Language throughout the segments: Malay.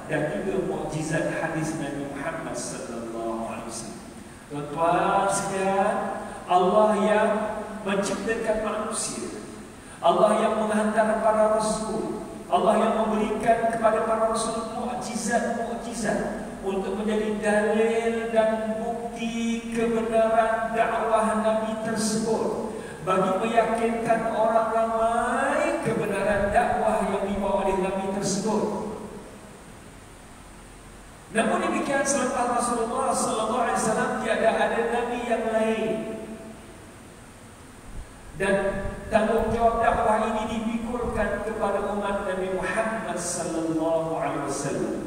dan juga mukjizat hadis Nabi Muhammad sallallahu alaihi wasallam. Tuan-tuan sekalian, Allah yang menciptakan manusia, Allah yang menghantar para rasul, Allah yang memberikan kepada para rasul mukjizat-mukjizat untuk menjadi dalil dan bukti kebenaran dakwah Nabi tersebut, bagi meyakinkan orang ramai kebenaran dakwah yang dibawa oleh Nabi tersebut. Namun demikian, selepas Rasulullah SAW tiada ada Nabi yang lain, dan tanggungjawab dakwah ini dipikulkan kepada umat Nabi Muhammad SAW.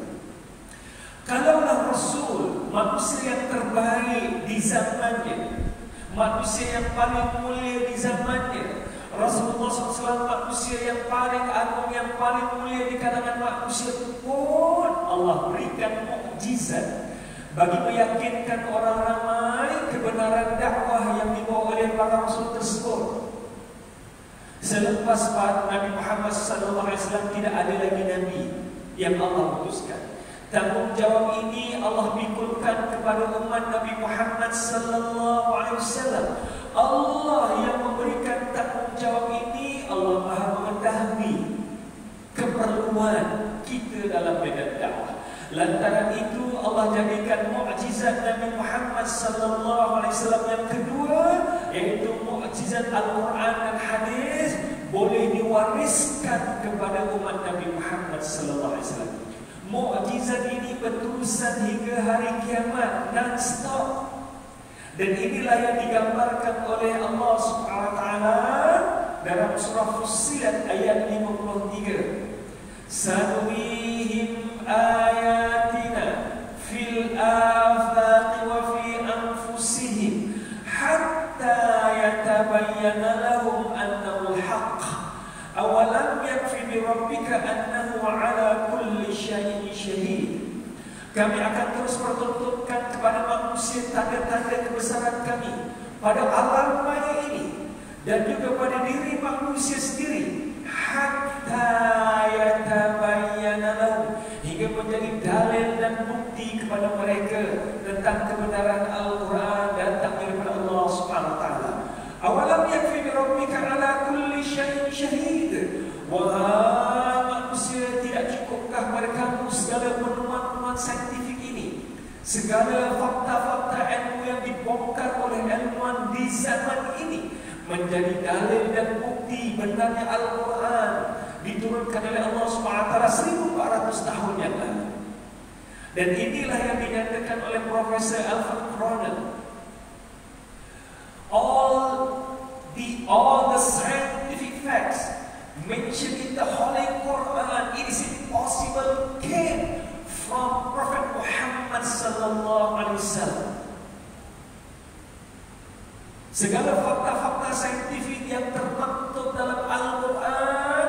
Kalaulah Rasul, manusia yang terbaik di zamannya, manusia yang paling mulia di zamannya, Rasulullah SAW manusia yang paling agung, yang paling mulia di kalangan manusia pun, Allah berikan mukjizat bagi meyakinkan orang ramai kebenaran dakwah yang dibawa oleh para Rasul tersebut. Selepas Nabi Muhammad SAW tidak ada lagi Nabi yang Allah putuskan. Tanggungjawab ini Allah pikulkan kepada umat Nabi Muhammad SAW. Allah yang memberikan tanggungjawab ini. Allah Maha mengetahui keperluan kita dalam medan dakwah. Lantaran itu Allah jadikan mukjizat Nabi Muhammad SAW yang kedua, yaitu mukjizat Al-Quran dan hadis, boleh diwariskan kepada umat Nabi Muhammad SAW. Mukjizat ini berterusan hingga hari kiamat, non-stop. Dan inilah yang digambarkan oleh Allah SWT dalam surah Fussilat ayat 53. Sanurihim ayatina fil afaqi wa fi anfusihim hatta yatabayyana lahum annahu al-haqq. Awalam yakfi bi rabbika annahu ala kulli syai'in syahid. Kami akan terus pertunjukkan kepada manusia tanda-tanda kebesaran kami pada alam maya ini dan juga pada diri manusia sendiri, hatta yatabayyana lahum, hingga menjadi dalil dan bukti kepada mereka tentang kebenaran Al-Quran datang daripada Allah Subhanahu wa taala. Awalam yakfi bi rabbika ala kulli syai'in syahid. Wahai manusia, tidak cukupkah pada kamu segala penemuan-penemuan saintifik ini, segala fakta-fakta ilmu yang dibongkar oleh ilmuwan di zaman ini menjadi dalil dan bukti benarnya Al-Quran diturunkan oleh Allah SWT 1400 tahun yang lalu. Dan inilah yang dinyatakan oleh Profesor Alfred Cronin. All the scientific facts mentioned in the Holy Quran, it is impossible, came from Prophet Muhammad sallallahu alaihi wasallam. Segala fakta-fakta saintifik yang termaktub dalam Al-Quran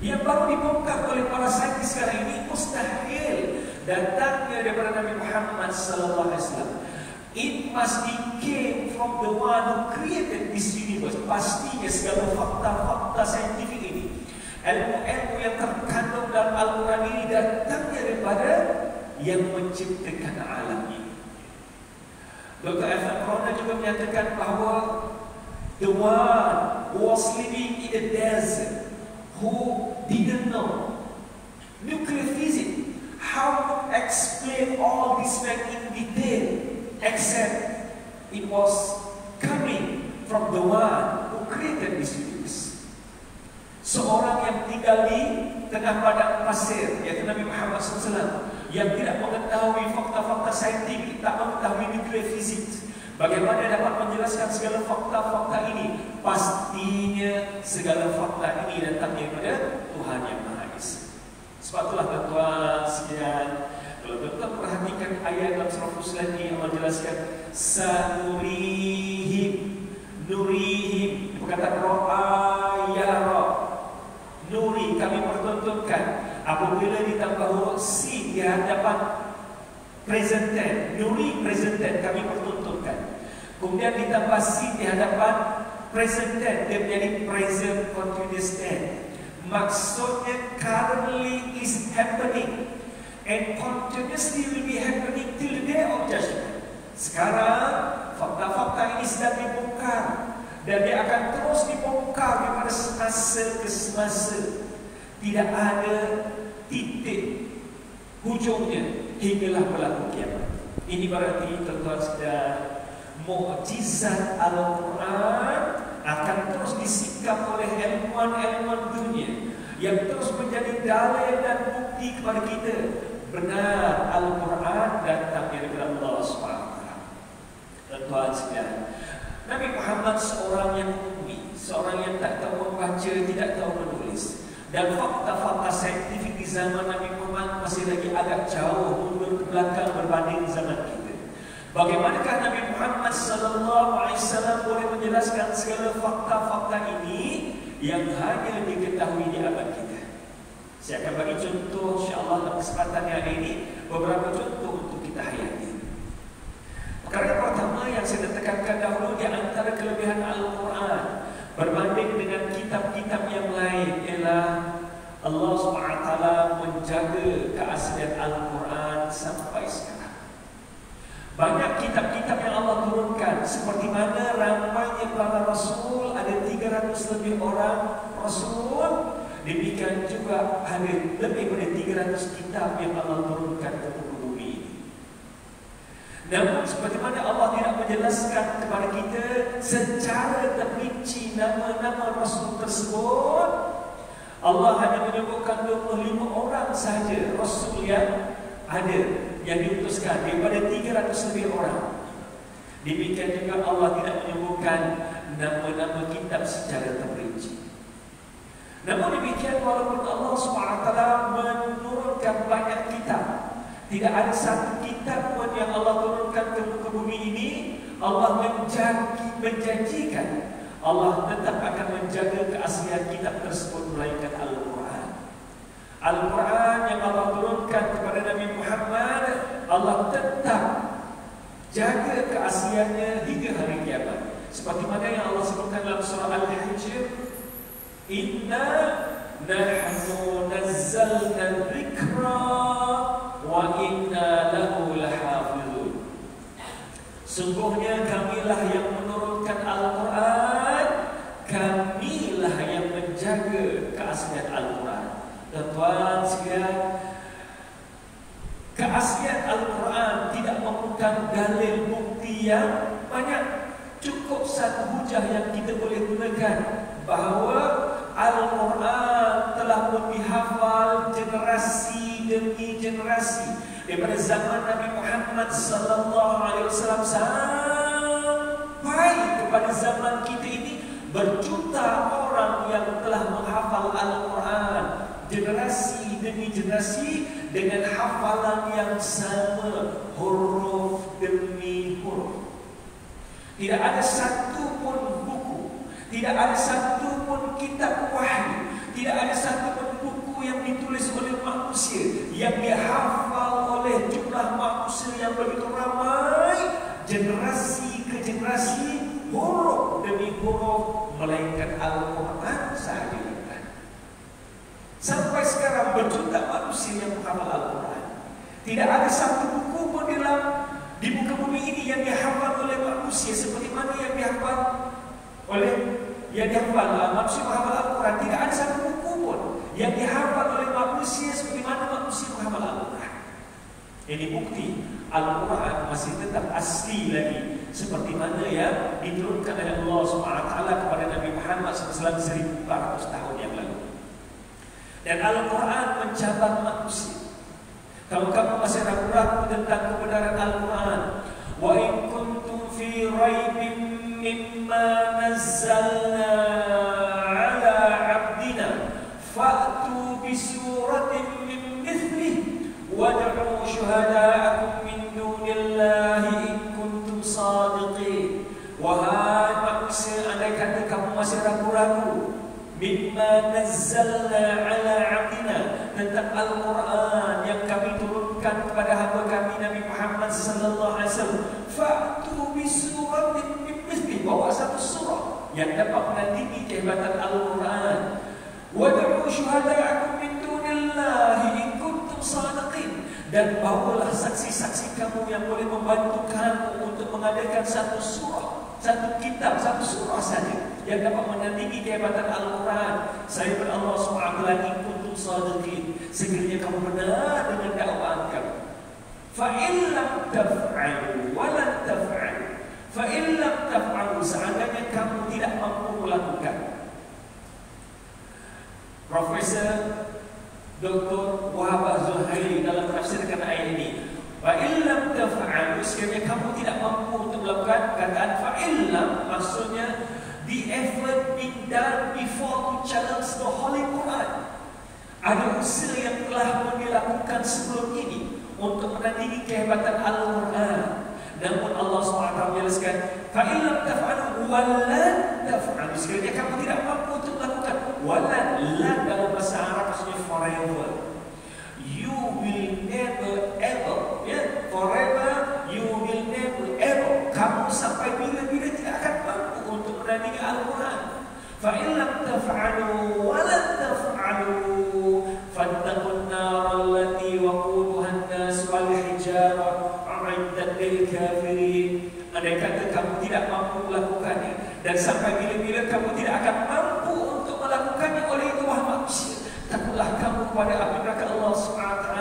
yang baru dibongkar oleh para saintis sekarang ini mustahil datangnya daripada Nabi Muhammad sallallahu alaihi wasallam. It must be came from the one who created this universe. Pastinya segala fakta-fakta saintifik ini, ilmu-ilmu yang terkandung dalam Al-Quran ini datangnya daripada yang menciptakan alam ini. Dr. Alfred Cronin juga menyatakan bahawa the one who was living in the desert, who didn't know nuclear physics, how to explain all this fact in detail, except it was coming from the one who created this universe. Seorang yang tinggal di tengah padang pasir, yaitu Nabi Muhammad SAW, yang tidak mengetahui fakta-fakta saintifik, tak mengetahui nuclear physics, bagaimana dapat menjelaskan segala fakta-fakta ini? Pastinya segala fakta ini datang daripada Tuhan Yang Maha Esa. Sebab itulah tuan-tuan sekalian, kalau tuan-tuan perhatikan ayat dalam surah Fussilat ini, Allah jelaskan sanurihim, nurihim, perkataan ra'a yara, nuri, kami pertunjukkan. Apabila ditambah huruf si di hadapan present tense, nuri present tense, kami pertunjukkan. Kemudian ditambah si di hadapan present tense, dia menjadi present continuous tense. Maksudnya currently is happening. and continuously will be happening till the day of judgment. Sekarang fakta-fakta ini sedang dibongkar dan dia akan terus dibongkar daripada semasa ke semasa. Tidak ada titik hujungnya hinggalah berlaku kiamat. Ini berarti tuan-tuan sekalian, mukjizat Al-Quran akan terus disikap oleh ilmuwan-ilmuwan dunia yang terus menjadi dalil dan bukti kepada kita benar Al-Quran datang dari Allah SWT. Tuan-tuan sekalian, Nabi Muhammad seorang yang ummi, seorang yang tak tahu membaca, tidak tahu menulis, dan fakta-fakta saintifik di zaman Nabi Muhammad masih lagi agak jauh mundur ke belakang berbanding zaman kita. Bagaimanakah Nabi Muhammad SAW boleh menjelaskan segala fakta-fakta ini yang hanya diketahui di abad kita? Saya akan bagi contoh insya-Allah dalam kesempatan hari ini, beberapa contoh untuk kita hayati. Perkara pertama yang saya tekankan dahulu di antara kelebihan Al-Quran berbanding dengan kitab-kitab yang lain ialah Allah SWT menjaga keaslian Al-Quran sampai sekarang. Banyak kitab-kitab yang Allah turunkan, seperti mana ramainya para Rasul, ada 300 lebih orang Rasul. Demikian juga ada lebih dari 300 kitab yang Allah turunkan ke muka bumi ini. Namun seperti mana Allah tidak menjelaskan kepada kita secara terperinci nama-nama Rasul tersebut, Allah hanya menyebutkan 25 orang sahaja Rasul yang ada, yang diutuskan daripada 300 lebih orang. Demikian juga Allah tidak menyebutkan nama-nama kitab secara terperinci. Namun demikian, walaupun Allah SWT menurunkan banyak kitab, tidak ada satu kitab pun yang Allah turunkan ke muka bumi ini Allah menjanjikan Allah tetap akan menjaga keaslian kitab tersebut, melainkan Al-Quran. Al-Quran yang Allah turunkan kepada Nabi Muhammad, Allah tetap jaga keasliannya hingga hari kiamat. Seperti mana yang Allah sebutkan dalam surah Al-Hijr, Inna nahnu nazzalna dzikra wa inna lahu lahafizun. Sungguhnya kamilah yang menurunkan Al-Quran, kamilah yang menjaga keaslian Al-Quran. Tuan-tuan sekalian, keaslian Al-Quran tidak memerlukan dalil bukti yang banyak. Cukup satu hujah yang kita boleh gunakan, bahawa Al-Quran telah pun dihafal generasi demi generasi daripada zaman Nabi Muhammad SAW sampai kepada zaman kita ini. Berjuta orang yang telah menghafal Al-Quran generasi demi generasi dengan hafalan yang sama, huruf demi huruf. Tidak ada satu pun buku, tidak ada satu pun kitab wahyu, tidak ada satu pun buku yang ditulis oleh manusia yang dihafal oleh jumlah manusia yang begitu ramai, generasi ke generasi, huruf demi huruf, melainkan Al-Quran sahaja. Sampai sekarang berjuta manusia yang menghafal Al-Quran. Tidak ada satu buku pun di muka bumi ini yang dihafal oleh manusia seperti mana yang dihafal manusia menghafal Al-Quran. Tidak ada satu buku pun yang dihafal oleh manusia seperti mana manusia menghafal Al-Quran. Ini bukti Al-Quran masih tetap asli lagi seperti mana yang diturunkan oleh Allah SWT kepada Nabi Muhammad SAW 1400 tahun yang lalu. Dan Al-Quran mencabar manusia. Kalau kamu masih ragu-ragu tentang kebenaran Al-Quran, wa in kuntum fi raibin mimma nazzalna ala 'abdina fa'tu bi suratin min mithlihi wad'u syuhada'akum min dunillahi in kuntum shadiqin. Wahai manusia, andai kata kamu masih ragu-ragu mimma nazzalna ala 'abdina, tentang Al-Quran yang kami turunkan kepada hamba kami Nabi Muhammad sallallahu alaihi wasallam, fa'tu bi suratin min mithlihi, bawa satu surah yang dapat menandingi kehebatan Al-Quran. Wad'u syuhada'akum min dunillahi in kuntum shadiqin, dan bawalah saksi-saksi kamu yang boleh membantu kamu untuk mengadakan satu surah, satu kitab, satu surah saja yang dapat menandingi kehebatan Al-Quran. Saya berallah SWT in kuntum sadiqin, sekiranya kamu benar dengan dakwaan kamu. Fa'in lam taf'alu walan taf'alu, fa'in lam taf'alu, seandainya kamu tidak mampu melakukan. Profesor Dr. Wahab Az-Zuhaili dalam menafsirkan ayat ini, fa'in lam taf'alu, sekiranya kamu tidak mampu untuk melakukan, kataan fa'in lam maksudnya the effort being done before to challenge the Holy Quran. Ada usaha yang telah dilakukan sebelum ini untuk menandingi kehebatan Al-Quran. Namun Allah SWT menjelaskan, فَإِنْ لَمْ تَفْعَلُوا وَلَنْ تَفْعَلُوا, sekiranya kamu tidak mampu untuk melakukan. Walan, lan dalam bahasa Arab maksudnya forever. You will never ever, ya, forever you will never ever. Kamu sampai bila-bila tidak akan mampu untuk menandingi Al-Quran. فَإِنْ لَمْ تَفْعَلُوا وَلَنْ تَفْعَلُوا فَاتَّقُوا النَّارَ الَّتِي وَقُودُهَا النَّاسُ وَالْحِجَارَةُ أُعِدَّتْ لِلْكَافِرِينَ. Andai kata kamu tidak mampu melakukannya, dan sampai bila-bila kamu tidak akan mampu untuk melakukannya oleh itu wahai manusia, takutlah kamu kepada api neraka Allah SWT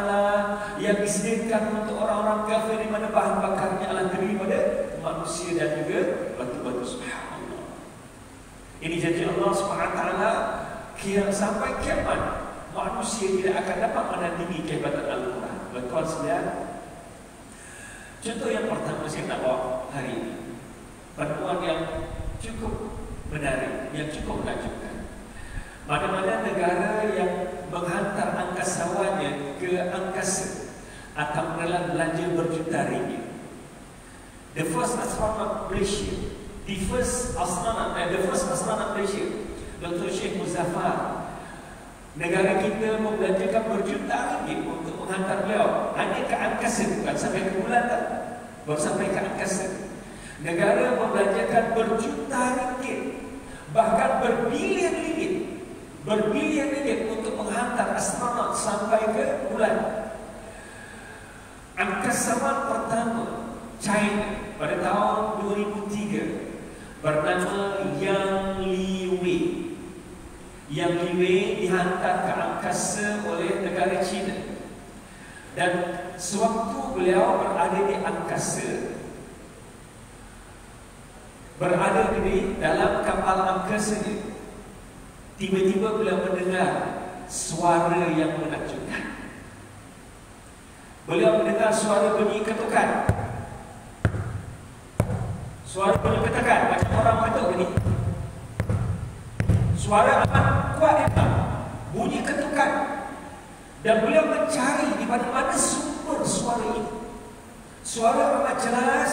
yang disediakan untuk orang-orang kafir, di mana bahan bakarnya adalah terdiri pada manusia dan juga batu-batu. Subhanallah. Ini janji Allah SWT, sampai kiamat manusia tidak akan dapat menandingi kehebatan Al-Quran. Betul sekalian. Contoh yang pertama saya nak bawa hari ini, penemuan yang cukup menarik, yang cukup menakjubkan. Mana-mana negara yang menghantar angkasawannya ke angkasa akan menelan belanja berjuta ringgit. The first astronaut Malaysia, the first astronaut Malaysia, Dr. Sheikh Muzaffar, negara kita membelanjakan berjuta ringgit untuk menghantar beliau hanya ke angkasa, bukan sampai ke bulan, tak? Baru sampai ke angkasa. Negara membelanjakan berjuta ringgit, bahkan berbilion ringgit untuk menghantar astronot sampai ke bulan. Angkasawan pertama China pada tahun 2003 bernama Yang Liwei. Yang Liwei dihantar ke angkasa oleh negara China. Dan sewaktu beliau berada di angkasa, berada di dalam kapal angkasa ini, tiba-tiba beliau mendengar suara yang menakjubkan. Beliau mendengar suara bunyi ketukan. Suara bunyi ketukan macam orang ketuk ini. Suara amat kuat, bunyi ketukan. Dan beliau mencari di mana-mana sumber suara ini. Suara amat jelas,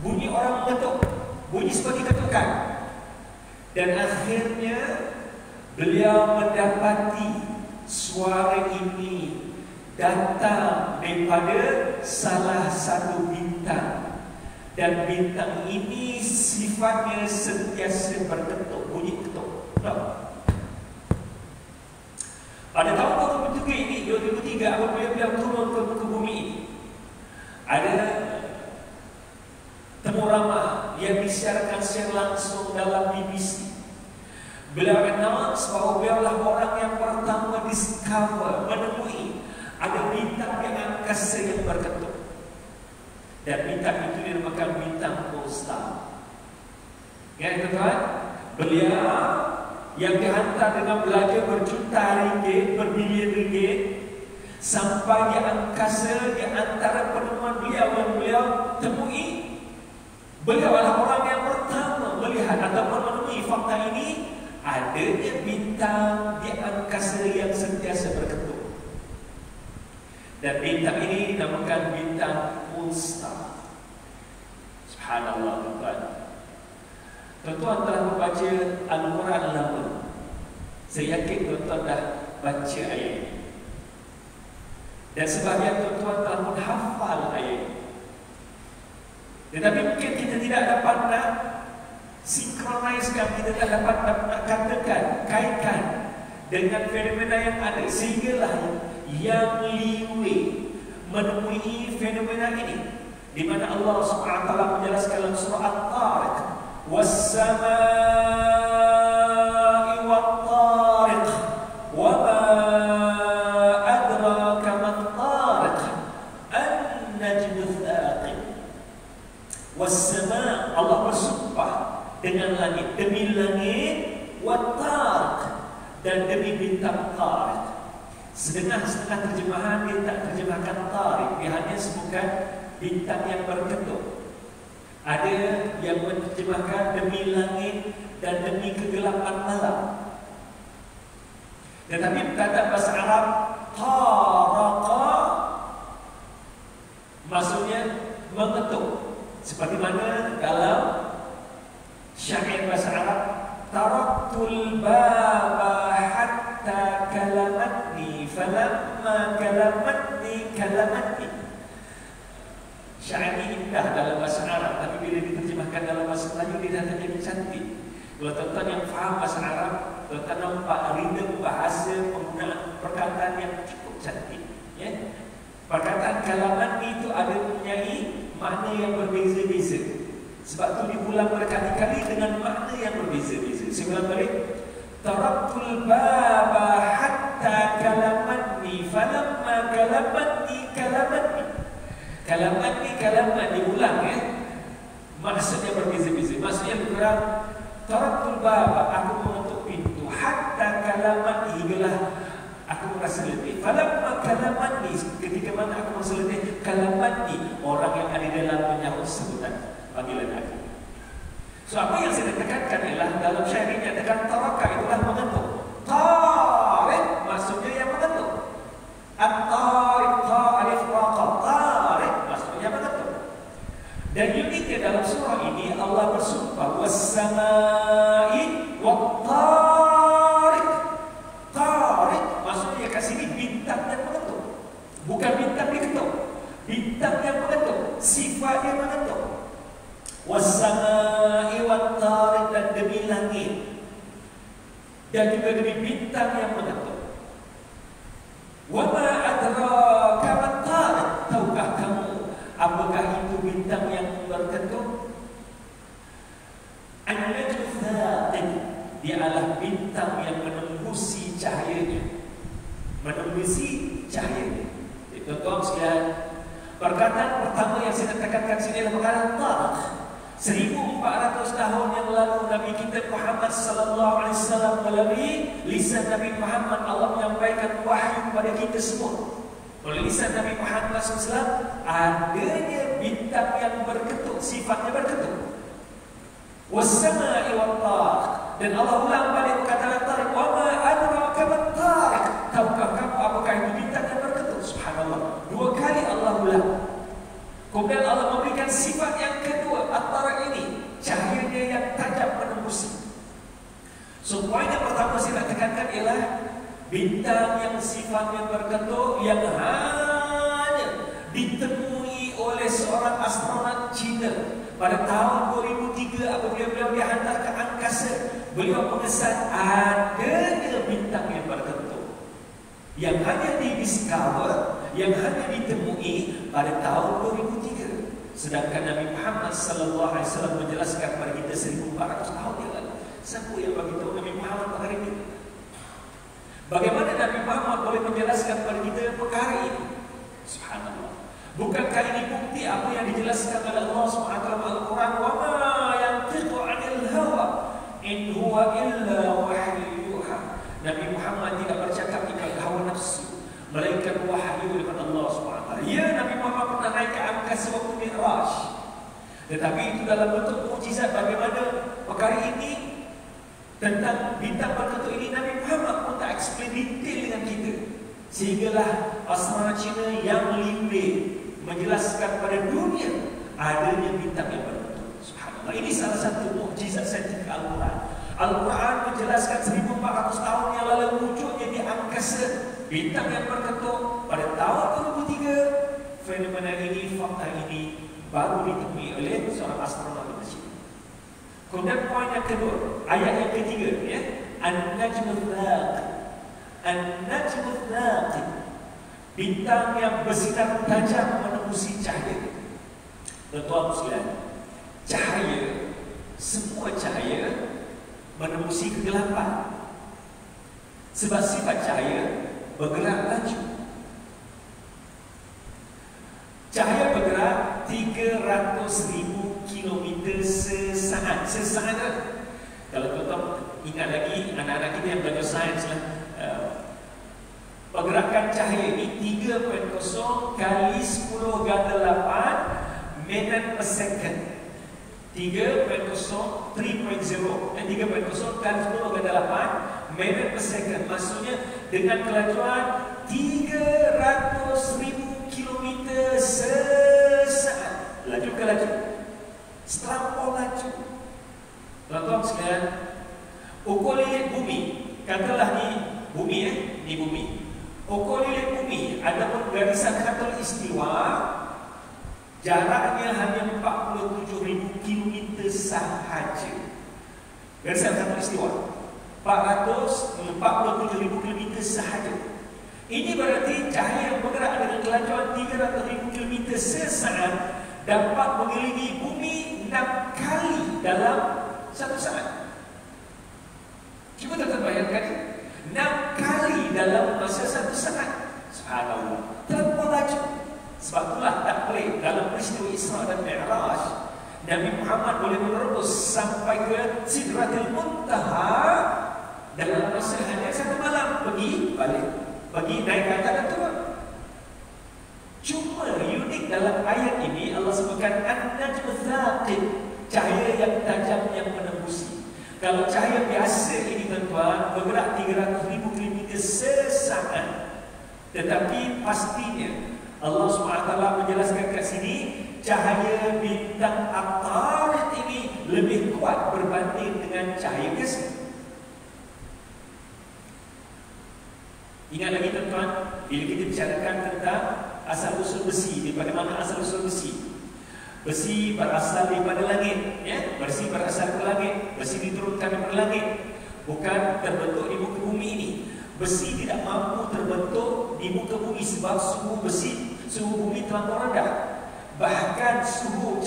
bunyi orang mengetuk, bunyi seperti ketukan. Dan akhirnya beliau mendapati suara ini datang daripada salah satu bintang. Dan bintang ini sifatnya sentiasa berketuk, bunyi ketuk. Pada tahun 2003 apabila beliau turun ke bumi ini, ada temu ramah yang disiarkan secara langsung dalam BBC. Beliau announce bahawa beliau adalah orang yang pertama menemui ada bintang di angkasa yang berketuk. Dan bintang itu dinamakan bintang Polestar. Ya, tuan-tuan, beliau yang dihantar dengan belanja berjuta ringgit, berbilion ringgit, sampai di angkasa, di antara penemuan beliau yang beliau temui, beliau adalah orang yang pertama melihat ataupun menemui fakta ini, adanya bintang di angkasa yang sentiasa berketuk. Dan bintang ini dinamakan bintang Polestar. Subhanallah, tuan-tuan. Tuan-tuan telah membaca Al-Quran lama. Saya yakin tuan-tuan dah baca ayat ini. Dan sebahagian tuan-tuan telah menghafal ayat ini. Tetapi mungkin kita tidak dapat nak sinkroniskan, kita tak dapat nak katakan, kaitkan dengan fenomena yang ada. Sehinggalah Yang Liwei menemui fenomena ini, di mana Allah Subhanahu wa taala menjelaskan dalam surah At-Tariq, was-samaa'i wat-tariq wa ma adraka mat-tariq an-najmu ats-tsaqib. Was-samaa', Allah bersumpah dengan langit, demi langit, wat-tariq, dan demi bintang Tariq. Setengah-setengah terjemahan dia tak terjemahkan Tariq, dia hanya sebutkan bintang yang berketuk. Ada yang menerjemahkan demi langit dan demi kegelapan malam. Tetapi kata bahasa Arab taraqa maksudnya mengetuk, seperti mana dalam syair bahasa Arab, taraktul baba hatta kalamatni falamma kalamatni kalamatni. Syair ini indah dalam bahasa Arab, tapi bila diterjemahkan dalam bahasa Melayu dia dah jadi cantik. Kalau tuan-tuan yang faham bahasa Arab, tuan-tuan nampak rhythm bahasa, penggunaan perkataan yang cukup cantik, ya. Perkataan kalamatni itu ada mempunyai makna yang berbeza-beza. Sebab tu diulang berkali-kali dengan makna yang berbeza-beza. Saya ulang balik. Taraktul baba hatta kalamatni falamma kalamatni kalamatni. Kalamat diulang, ya. Maksudnya berbeza-beza. Maksudnya lebih kurang, taraktul baba, aku mengetuk pintu, hatta kalamat, hinggalah aku merasa letih. Falamma kalamatni, ketika mana aku merasa letih, kalamatni, orang yang ada dalam menyahut sebutan panggilan aku. So apa yang saya tekankan ialah dalam syair ini nyatakan taraka itulah mengetuk. Tariq maksudnya yang mengetuk. At-tariq, ta'alif raqa, tariq maksudnya mengetuk. Dan uniknya dalam surah ini Allah bersumpah was-samaa'i wat-tariq. Tariq maksudnya kat sini bintang yang mengetuk. Bukan bintang diketuk, bintang yang mengetuk, sifat yang mengetuk. Was-samaa'i wat-tariq, dan demi langit dan juga demi bintang yang mengetuk. Wa ma adraka mat-tariq, tahukah kamu apakah itu bintang yang berketuk? An-najmu ats-tsaqib, dia adalah bintang yang menembusi cahayanya. Menembusi cahayanya. Tuan-tuan sekalian, perkataan pertama yang saya tekankan sini adalah perkataan Tariq. 1400 tahun yang lalu Nabi kita Muhammad sallallahu alaihi wasallam melalui lisan Nabi Muhammad Allah menyampaikan wahyu kepada kita semua. Melalui lisan Nabi Muhammad SAW adanya bintang yang berketuk, sifatnya berketuk. Was-samaa'i wat-tariq, dan Allah ulang balik perkataan Tariq, wa ma adraka mat-tariq, tahukah kamu apakah itu bintang yang berketuk? Subhanallah, 2 kali Allah ulang. Kemudian Allah memberikan sifat yang kedua, at-tariq ini, cahayanya yang tajam menembusi. So poin yang pertama saya nak tekankan ialah bintang yang sifatnya berketuk yang hanya ditemui oleh seorang astronot Cina pada tahun 2003 apabila beliau dihantar ke angkasa. Beliau mengesan adanya bintang yang berketuk yang hanya di-discover, yang hanya ditemui pada tahun 2003. Sedangkan Nabi Muhammad sallallahu alaihi wasallam menjelaskan kepada kita 1400 tahun yang lalu. Siapa yang beritahu Nabi Muhammad perkara ini? Bagaimana Nabi Muhammad boleh menjelaskan kepada kita perkara ini? Subhanallah. Bukankah ini bukti apa yang dijelaskan oleh Allah Subhanahu wa taala Al-Quran, wa ma yantiqu 'anil hawa in huwa illa wahyu yuha. Nabi Muhammad tidak bercakap ikut hawa nafsu, melainkan wahyu daripada Allah Subhanahu wa taala. Ya, Nabi Muhammad pernah naik ke angkasa waktu Mi'raj. Tetapi itu dalam bentuk mukjizat. Bagaimana perkara ini tentang bintang berketuk ini Nabi Muhammad pun tak explain detail dengan kita. Sehinggalah astronot Cina yang lebih menjelaskan pada dunia adanya bintang yang berketuk. Subhanallah. Ini salah satu mukjizat saintifik Al-Quran. Al-Quran menjelaskan 1400 tahun yang lalu wujudnya di angkasa bintang yang berketuk pada tahun 2003. Fenomena ini, fakta ini baru ditemui oleh seorang astronot di Mesir. Kemudian poin yang kedua, ayat yang ketiga, ya, An-najmu ats-tsaqib. An-najmu ats-tsaqib, bintang yang bersinar tajam menembusi cahaya. Tuan-tuan sekalian, cahaya, semua cahaya menembusi kegelapan. Sebab sifat cahaya bergerak laju. Cahaya bergerak 300,000 kilometer sesaat. Sesaat. Kalau tuan-tuan ingat lagi anak-anak kita yang belajar sains lah, pergerakan cahaya ini 3.0 kali 10 ganda 8 minit per second. 3.0 kali 10 ganda 8 minit per second. Maksudnya dengan kelajuan 300,000 kilometer sesaat. Laju ke laju, selampau laju. Tuan-tuan sekalian, ukur lilit bumi, katalah ni bumi, ni bumi. Ukur lilit bumi, adapun garisan khatulistiwa, jaraknya hanya 47,000 kilometer sahaja. Garisan khatulistiwa 447,000 kilometer sahaja. Ini berarti cahaya yang bergerak dengan kelajuan 300,000 kilometer sesaat dapat mengelilingi bumi 6 kali dalam 1 saat. Cuba tuan-tuan bayangkan, 6 kali dalam masa 1 saat. Subhanallah, terlalu laju. Sebab itulah tak boleh dalam peristiwa Isra dan Mi'raj, Nabi Muhammad boleh menerobos sampai ke Sidratul Muntaha dalam masa hanya 1 malam. Pergi balik, pergi naik ke atas dan turun. Cuma unik dalam ayat ini Allah sebutkan an-najmu thaqib, cahaya yang tajam yang menembusi. Kalau cahaya biasa ini tuan-tuan bergerak 300,000 kilometer sesaat, tetapi pastinya Allah SWT menjelaskan kat sini cahaya bintang Attarid ini lebih kuat berbanding dengan cahaya biasa. Ingat lagi tuan-tuan, bila kita bicarakan tentang asal-usul besi, daripada mana asal-usul besi? Besi berasal daripada langit, ya? Besi berasal dari langit, besi diturunkan daripada langit, bukan terbentuk di muka bumi ini. Besi tidak mampu terbentuk di muka bumi sebab suhu bumi terlalu rendah. Bahkan suhu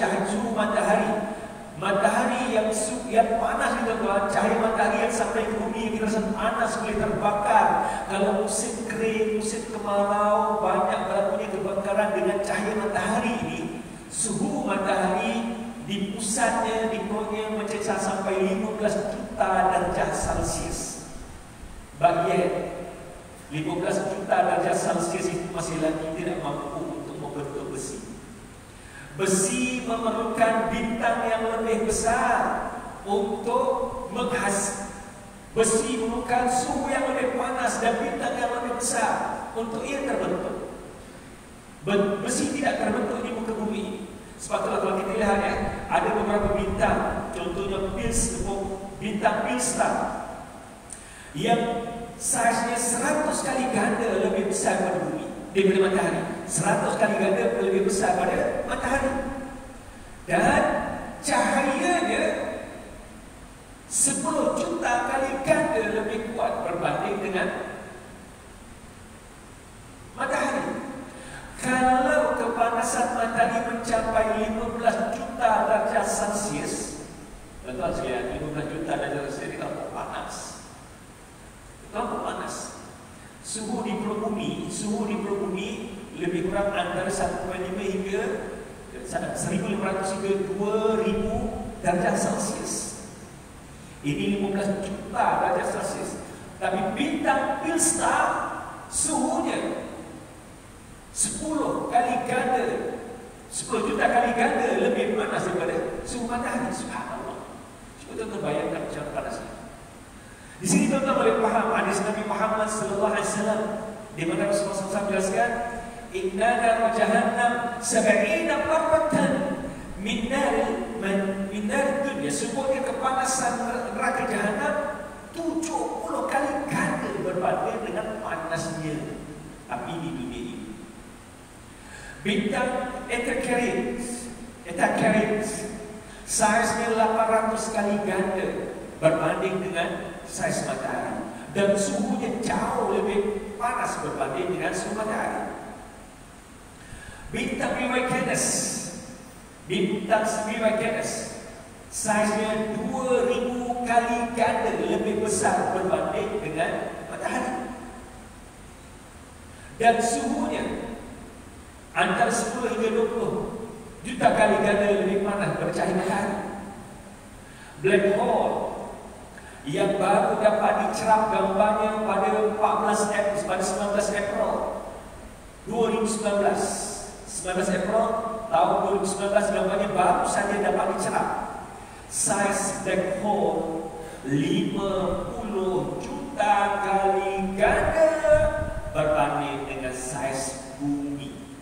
matahari yang panas ni tuan-tuan, cahaya matahari yang sampai ke bumi yang kita rasa panas boleh terbakar. Kalau musim kering, musim kemarau, banyak berlakunya kebakaran dengan cahaya matahari ini. Suhu matahari di pusatnya, di perutnya mencecah sampai 15 juta darjah Celsius. Bagian 15 juta darjah Celsius itu masih lagi tidak mampu untuk membentuk besi. Besi memerlukan bintang yang lebih besar untuk menghasilkan. Besi memerlukan suhu yang lebih panas dan bintang yang lebih besar untuk ia terbentuk. Besi tidak terbentuk di muka bumi. Sebab itulah kalau kita lihat ya, ada beberapa bintang, contohnya bintang Pilstar yang saiznya 100 kali ganda lebih besar pada bumi daripada matahari. 100 kali ganda lebih besar pada matahari. Dan cahayanya 10 juta kali ganda lebih kuat berbanding dengan matahari. Kalau kepanasan matahari mencapai 15 juta darjah Celsius, tuan-tuan sekalian, 15 juta darjah Celsius ini terlalu panas. Terlalu panas. Suhu di perut bumi lebih kurang antara 1.5 hingga 1.500 hingga 2.000 darjah Celsius. Ini 15 juta darjah Celsius. Tapi bintang Pilstar suhunya 10 kali ganda, 10 juta kali ganda lebih panas daripada suhu matahari. Subhanallah. Cuba tuan-tuan bayangkan macam panasnya. Di sini tuan-tuan boleh faham hadis Nabi Muhammad sallallahu alaihi wasallam di mana Rasulullah SAW jelaskan, inna nar jahannam 70 marratan min nar dunia. Sesungguhnya kepanasan neraka jahanam 70 kali ganda berbanding dengan panasnya api di dunia ini. Bintang Eta Carinae saiznya 800 kali ganda berbanding dengan saiz matahari, dan suhunya jauh lebih panas berbanding dengan suhu matahari. Bintang Milky Canis, bintang Milky Canis, saiznya 2000 kali ganda lebih besar berbanding dengan matahari. Dan suhunya antara 10 hingga 20 juta kali ganda lebih panas bercahaya matahari. Black hole yang baru dapat dicerap gambarnya pada 19 April 2019. 19 April tahun 2019 gambarnya baru saja dapat dicerap. Saiz black hole 50 juta kali ganda berbanding dengan saiz bumi.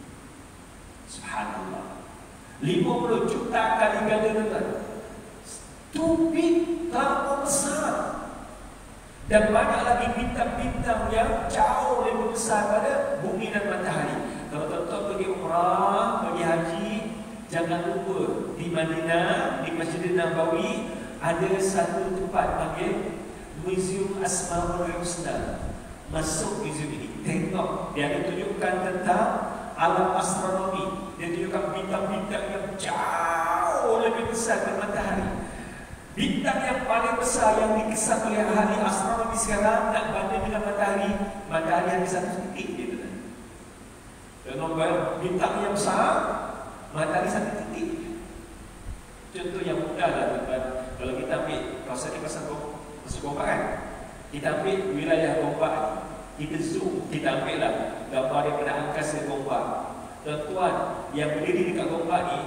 Subhanallah. 50 juta kali ganda tuan. Tubi terlalu besar. Dan banyak lagi bintang-bintang yang jauh lebih besar pada bumi dan matahari. Kalau tuan-tuan pergi umrah, pergi haji, jangan lupa di Madinah, di Masjidil Nabawi ada satu tempat panggil Museum Asmaul Husna. Masuk museum ini, tengok, dia ada tunjukkan tentang alam astronomi. Dia tunjukkan bintang-bintang yang jauh lebih besar dari matahari. Bintang yang paling besar yang dikisah oleh ahli astronomi sekarang nak banding dengan matahari, matahari hanya satu titik dia kata. Dan nombor bintang yang besar, matahari satu titik. Contoh yang mudah lah tuan-tuan. Kalau kita ambil kawasan ni pasal Gombak kan, kita ambil wilayah Gombak, kita zoom, kita ambil lah gambar daripada angkasa Gombak. Tuan-tuan yang berdiri dekat Gombak ni,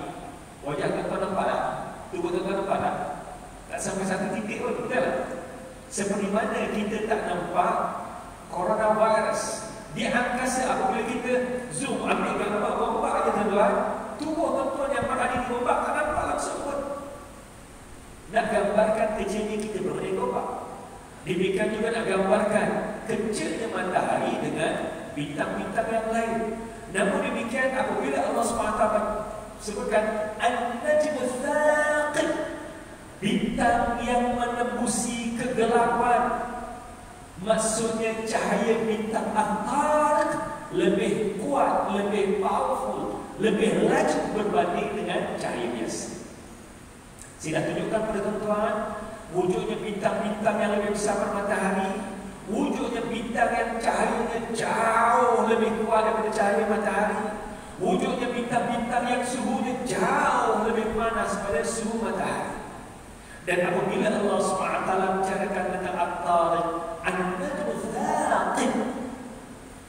wajah tuan-tuan nampak tak? Tubuh tuan-tuan nampak tak? Tak sampai satu titik pun, betul tak? Seperti mana kita tak nampak coronavirus di angkasa apabila kita zoom, ambil gambar Gombak aja tuan-tuan, tubuh tuan-tuan yang berada di Gombak tak nampak langsung pun. Nak gambarkan kecilnya kita berada di Gombak. Demikian juga nak gambarkan kecilnya matahari dengan bintang-bintang yang lain. Namun demikian apabila Allah SWT sebutkan An-Najmu Thaqib, bintang yang menembusi kegelapan, maksudnya cahaya bintang At-Tariq lebih kuat, lebih powerful, lebih laju berbanding dengan cahaya biasa. Saya dah tunjukkan pada tuan-tuan wujudnya bintang-bintang yang lebih besar pada matahari, wujudnya bintang yang cahayanya jauh lebih kuat daripada cahaya matahari, wujudnya bintang-bintang yang suhunya jauh lebih panas pada suhu matahari. Dan apabila Allah SWT bicarakan tentang At-Tariq, An-Najmu Thaqib,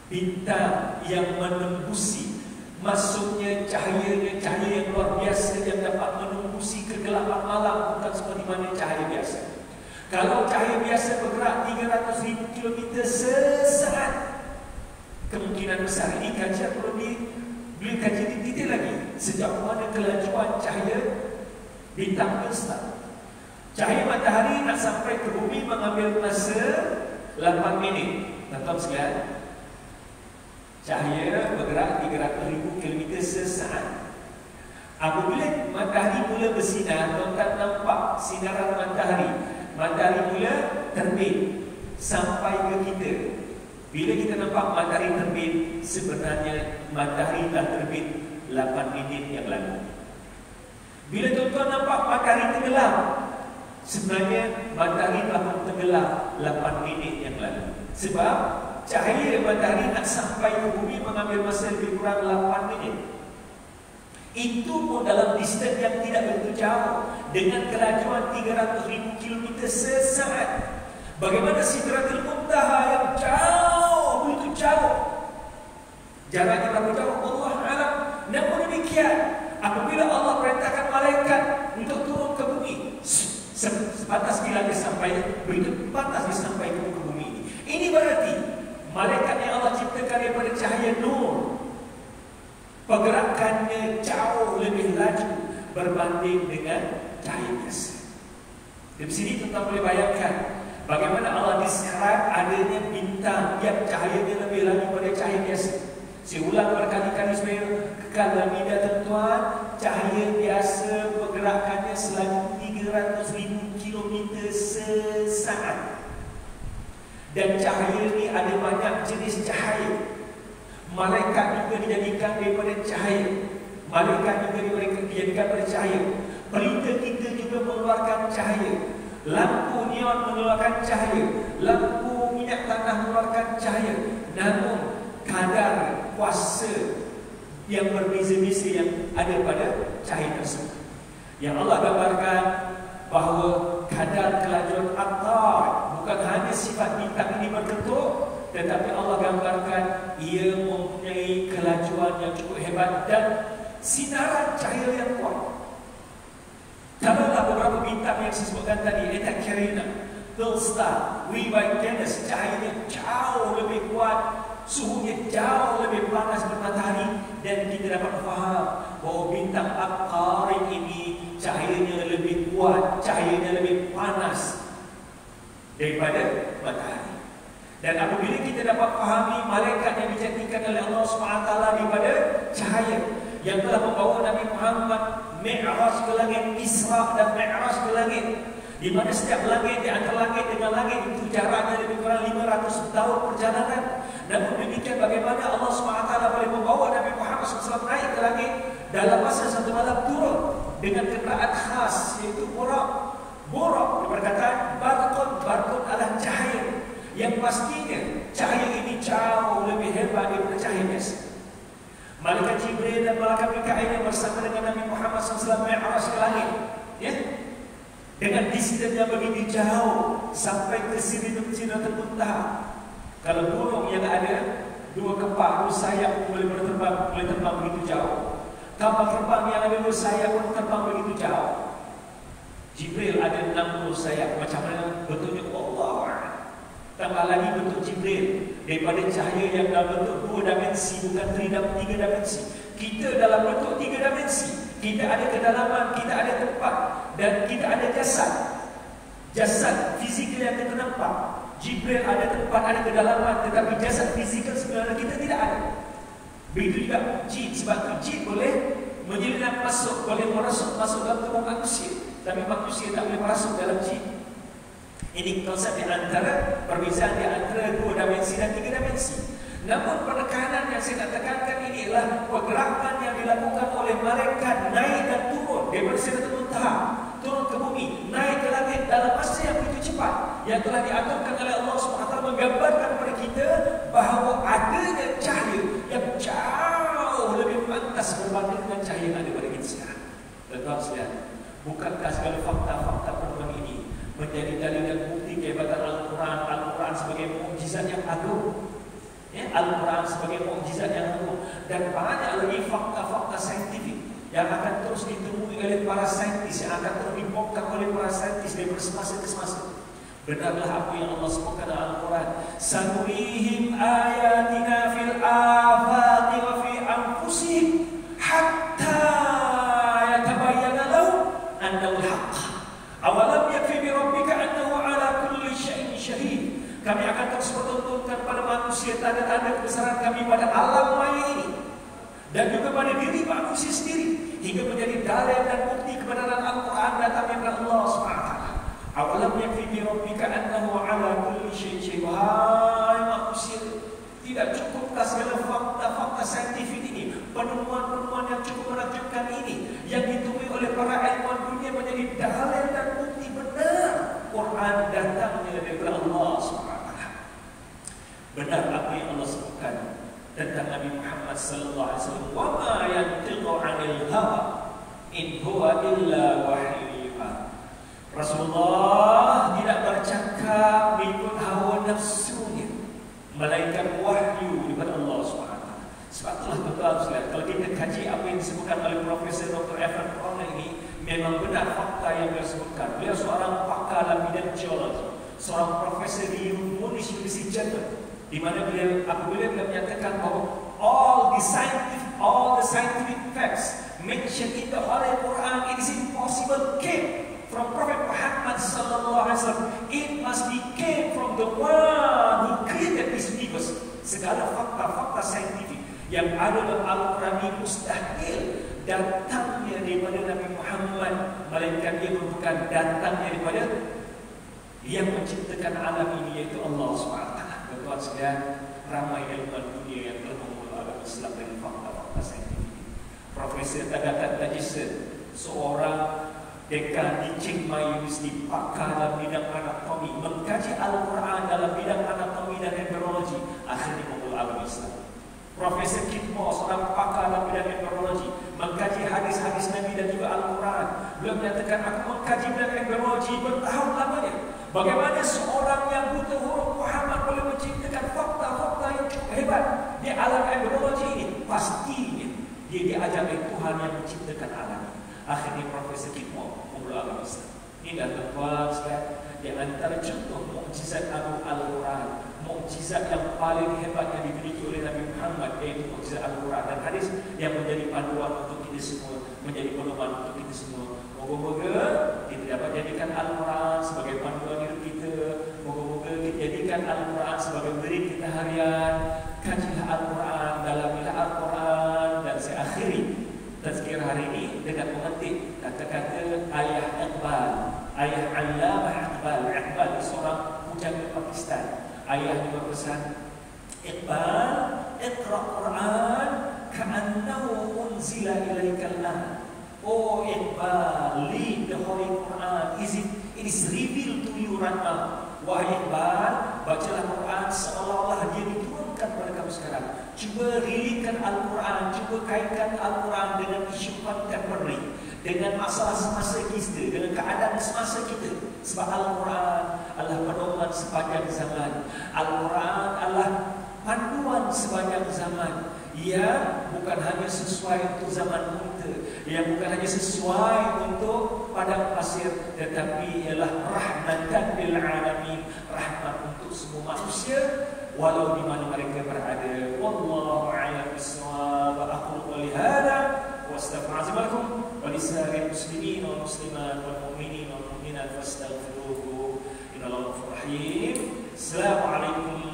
bintang yang menembusi, maksudnya cahayanya cahaya yang luar biasa yang dapat menembusi kegelapan malam, bukan seperti mana cahaya biasa. Kalau cahaya biasa bergerak 300,000 km sesaat, kemungkinan besar ini kajian perlu kaji detail lagi sejauh mana kelajuan cahaya bintang instan. Cahaya matahari nak sampai ke bumi mengambil masa 8 minit. Tuan-tuan sekalian, cahaya bergerak 300,000 km sesaat. Apabila matahari mula bersinar, tuan-tuan nampak sinaran matahari. Matahari mula terbit sampai ke kita. Bila kita nampak matahari terbit, sebenarnya matahari dah terbit 8 minit yang lalu. Bila tuan-tuan nampak matahari tenggelam, sebenarnya matahari telah tenggelam 8 minit yang lalu. Sebab cahaya matahari nak sampai ke bumi mengambil masa lebih kurang 8 minit. Itu pun dalam distance yang tidak begitu jauh, dengan kelajuan 300,000 km sesaat. Bagaimana Sidratul Muntaha yang jauh, begitu jauh, jaraknya berapa jauh? Allah alam. Namun demikian, apabila Allah perintahkan malaikat untuk turun ke bumi, sebatas bila dia sampai, begitu batas dia sampai ke muka bumi ini. Ini berarti malaikat yang Allah ciptakan daripada cahaya nur, pergerakannya jauh lebih laju berbanding dengan cahaya biasa. Di sini tuan-tuan boleh bayangkan bagaimana Allah describe adanya bintang yang cahayanya lebih laju daripada cahaya biasa. Saya ulang berkali-kali supaya kekal dalam minda tuan-tuan, cahaya biasa pergerakannya selaju 300,000 km sesaat. Dan cahaya ini ada banyak jenis cahaya. Malaikat juga dijadikan daripada cahaya. Malaikat juga dijadikan daripada cahaya. Pelita kita juga mengeluarkan cahaya. Lampu neon mengeluarkan cahaya. Lampu minyak tanah mengeluarkan cahaya. Namun kadar kuasa yang berbeza-beza yang ada pada cahaya tersebut. Yang Allah gambarkan bahawa kadar kelajuan atar bukan hanya sifat bintang ini berbentuk, tetapi Allah gambarkan ia mempunyai kelajuan yang cukup hebat dan sinaran cahaya yang kuat. Taruhlah beberapa bintang yang saya sebutkan tadi, Eta Carina, Pearl Star, Weavite Venus, cahayanya jauh lebih kuat, suhunya jauh lebih panas matahari, dan kita dapat faham bahawa bintang Aqarib ini cahayanya lebih kuat, cahayanya lebih panas daripada matahari. Dan apabila kita dapat fahami malaikat yang dicantikkan oleh Allah SWT daripada cahaya yang telah membawa Nabi Muhammad Mi'raj ke langit, Isra dan Mi'raj ke langit, di mana setiap langit di antara langit dengan langit itu jaraknya lebih kurang 500 tahun perjalanan. Namun demikian bagaimana Allah SWT boleh membawa Nabi Muhammad SAW naik ke langit dalam masa satu malam turun dengan kenderaan khas, iaitu Buraq. Buraq berkata barqun adalah cahaya yang pastinya cahaya ini jauh lebih hebat daripada cahaya biasa. Malaikat Jibril dan malaikat Mikail yang bersama dengan Nabi Muhammad SAW Mi'raj ke langit, ya, dengan distance yang begitu jauh sampai ke Sidratul Muntaha. Kalau burung yang ada dua kepala, dua sayap boleh terbang begitu jauh. Kapal terbang yang ada dua sayap pun terbang begitu jauh. Jibril ada 60 sayap. Macam mana bentuknya? Allah. Tambah lagi bentuk Jibril daripada cahaya yang dalam bentuk 2 dimensi, bukan 3 dimensi. Kita dalam bentuk 3 dimensi. Kita ada kedalaman, kita ada tempat, dan kita ada jasad. Jasad fizikal yang kita nampak. Jibril ada tempat, ada kedalaman, tetapi jasad fizikal sebenarnya kita tidak ada. Begitu juga jin. Sebab itu jin boleh menyelinap masuk, boleh merasuk masuk dalam tubuh manusia, tapi manusia tak boleh merasuk dalam jin. Ini konsep di antara perbezaan di antara 2 dimensi dan 3 dimensi. Namun penekanan yang saya nak tekankan ini adalah pergerakan yang dilakukan oleh malaikat naik dan turun daripada Sidratul Muntaha, turun ke bumi, naik ke langit dalam masa yang begitu cepat, yang telah diaturkan oleh Allah SWT, menggambarkan kepada kita bahawa adanya cahaya yang jauh lebih pantas berbanding dengan cahaya yang ada pada kita sekarang. Tuan-tuan sekalian, bukankah segala fakta-fakta pertemuan ini menjadi dalil dan bukti kehebatan Al-Quran? Al-Quran sebagai mukjizat yang agung, ya, Al-Quran sebagai mukjizat yang agung, dan banyak lagi fakta-fakta saintifik yang akan terus ditemui oleh para saintis, yang akan terus dibongkar oleh para saintis dari semasa ke semasa. Benarlah apa yang Allah sebutkan dalam Al-Quran, sanurihim ayatina fil afaqi wa fi anfusihim hatta yatabayyana lahum annahu al-haqq. Awalam yakfi bi rabbika annahu ala kulli syai'in syahid. Kami akan terus pertontonkan pada manusia tanda-tanda kebesaran kami pada alam maya ini dan juga pada diri manusia sendiri, hingga menjadi dalil dan bukti kebenaran Al-Quran datangnya dari Allah SWT. Awalam yakfi bi rabbika annahu ala kulli syai'in syahid. Wahai manusia, tidak cukupkah segala fakta-fakta saintifik ini, penemuan-penemuan yang cukup menakjubkan ini, yang ditemui oleh para ilmuwan dunia menjadi dalil dan bukti benar Quran datangnya dari Allah SWT. Benar apa yang Allah sebutkan tentang Nabi Muhammad sallallahu alaihi wasallam, wa ma yantiqu 'anil hawa in huwa illa wahyu yuha. Rasulullah tidak bercakap mengikut hawa nafsunya, melainkan wahyu daripada Allah SWT. Sebab itulah tuan-tuan sekalian, kalau kita kaji apa yang disebutkan oleh Profesor Dr. Efren Corona ini, memang benar fakta yang beliau sebutkan. Beliau seorang pakar dalam bidang geologi, seorang profesor di Munich University Jerman, di mana apabila beliau menyatakan bahawa all the scientific facts mentioned in the Holy Quran, it is impossible came from Prophet Muhammad sallallahu alaihi wasallam. It must be came from the one who created this universe. Segala fakta-fakta saintifik yang ada dalam Al-Quran ini mustahil datangnya daripada Nabi Muhammad, melainkan dia merupakan datangnya daripada yang menciptakan alam ini, yaitu Allah SWT. Tuan-tuan sekalian, ramai ilmuwan dunia yang telah memulai Islam dengan fakta-fakta saintifik. Profesor Tagata Tajisen, seorang dekan di Chiang Mai University, pakar dalam bidang anatomi, mengkaji Al-Quran dalam bidang anatomi dan embryologi, akhirnya memeluk agama Islam. Profesor Kit Moss, seorang pakar dalam bidang embryologi, mengkaji hadis-hadis Nabi dan juga Al-Quran. Beliau menyatakan, aku mengkaji bidang embryologi bertahun lamanya. Bagaimana seorang yang buta huruf Muhammad boleh menciptakan fakta-fakta yang cukup hebat di alam embryologi ini? Pastinya dia diajar oleh Tuhan yang menciptakan alam. Akhirnya Profesor Kit Moss memeluk agama Islam. Ini dah lepas kan? Di antara contoh mukjizat agung Al-Quran, mukjizat yang paling hebat yang dimiliki oleh Nabi Muhammad, yaitu mukjizat Al-Quran dan hadis yang menjadi panduan untuk kita semua, menjadi pedoman untuk kita semua. Moga-moga kita dapat jadikan Al-Quran sebagai panduan hidup kita. Moga-moga kita jadikan Al-Quran sebagai murid kita harian. Kajilah Al-Quran, dalamilah Al-Quran. Dan saya akhiri tazkir hari ini dengan mengetik kata-kata ayah Iqbal, ayah Allamah Iqbal. Iqbal seorang pujangga Pakistan. Ayahnya berpesan, Iqbal, iqra Quran ka'annahu unzila ilaikal an. Oh Iqbal, read the Holy Quran. It is revealed to you right now. Wahai Iqbal, bacalah Quran seolah-olah dia diturunkan kepada kamu sekarang. Cuba relate Al-Quran, cuba kaitkan Al-Quran dengan isu contemporary, dengan masalah semasa kita, dengan keadaan semasa kita. Sebab Al-Quran adalah pedoman sepanjang zaman. Al-Quran adalah panduan sepanjang zaman. Ia bukan hanya sesuai untuk zaman kita, ia bukan hanya sesuai untuk padang pasir, tetapi ialah rahmatan lil alamin, rahmat untuk semua manusia walau di mana mereka berada. Wallahu a'lam bissawab. Aqulu qouli hadza wa astaghfirullakum wa lisa'iril muslimin wal muslimat wal mu'minin wal mu'minat fastaghfiruhu innallaha ghafurur rahim. Assalamualaikum